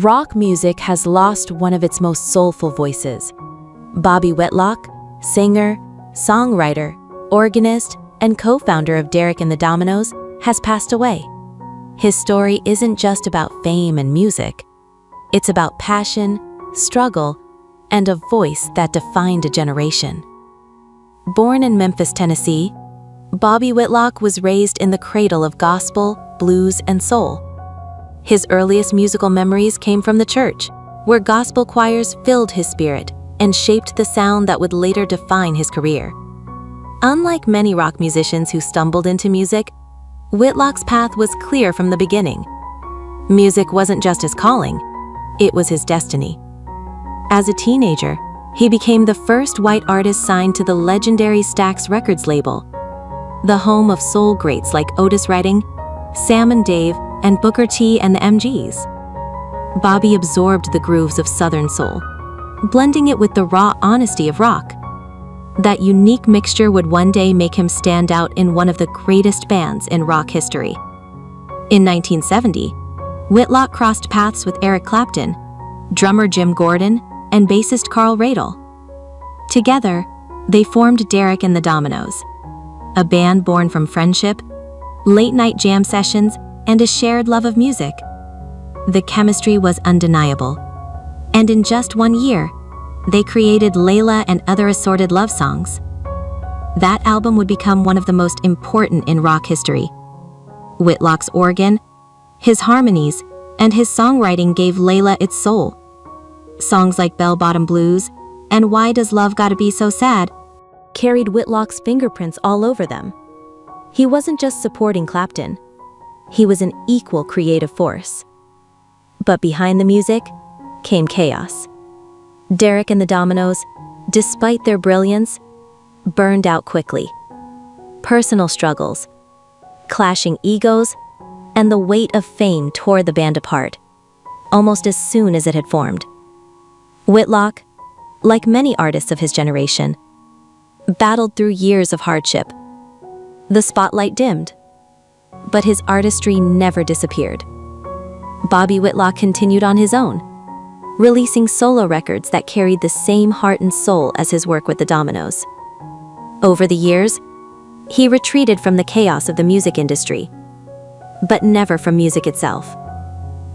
Rock music has lost one of its most soulful voices. Bobby Whitlock, singer, songwriter, organist, and co-founder of Derek and the Dominos, has passed away. His story isn't just about fame and music. It's about passion, struggle, and a voice that defined a generation. Born in Memphis, Tennessee, Bobby Whitlock was raised in the cradle of gospel, blues, and soul. His earliest musical memories came from the church, where gospel choirs filled his spirit and shaped the sound that would later define his career. Unlike many rock musicians who stumbled into music, Whitlock's path was clear from the beginning. Music wasn't just his calling, it was his destiny. As a teenager, he became the first white artist signed to the legendary Stax Records label, the home of soul greats like Otis Redding, Sam and Dave, and Booker T and the MGs. Bobby absorbed the grooves of Southern soul, blending it with the raw honesty of rock. That unique mixture would one day make him stand out in one of the greatest bands in rock history. In 1970, Whitlock crossed paths with Eric Clapton, drummer Jim Gordon, and bassist Carl Radle. Together, they formed Derek and the Dominos, a band born from friendship, late-night jam sessions, and a shared love of music. The chemistry was undeniable, and in just 1 year, they created Layla and other assorted love songs. That album would become one of the most important in rock history. Whitlock's organ, his harmonies, and his songwriting gave Layla its soul. Songs like Bell Bottom Blues and Why Does Love Gotta Be So Sad carried Whitlock's fingerprints all over them. He wasn't just supporting Clapton, he was an equal creative force. But behind the music came chaos. Derek and the Dominos, despite their brilliance, burned out quickly. Personal struggles, clashing egos, and the weight of fame tore the band apart, almost as soon as it had formed. Whitlock, like many artists of his generation, battled through years of hardship. The spotlight dimmed, but his artistry never disappeared. Bobby Whitlock continued on his own, releasing solo records that carried the same heart and soul as his work with the Dominos. Over the years, he retreated from the chaos of the music industry, but never from music itself.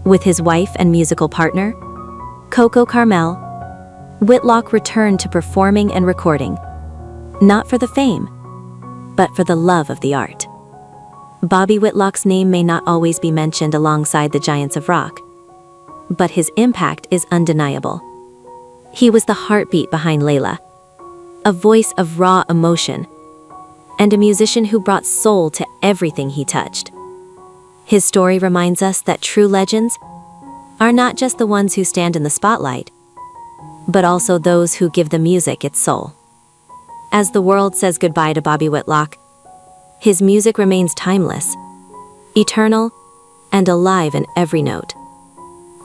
With his wife and musical partner, Coco Carmel, Whitlock returned to performing and recording, not for the fame, but for the love of the art. Bobby Whitlock's name may not always be mentioned alongside the giants of rock, but his impact is undeniable. He was the heartbeat behind Layla, a voice of raw emotion, and a musician who brought soul to everything he touched. His story reminds us that true legends are not just the ones who stand in the spotlight, but also those who give the music its soul. As the world says goodbye to Bobby Whitlock, his music remains timeless, eternal, and alive in every note.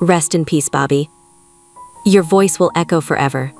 Rest in peace, Bobby. Your voice will echo forever.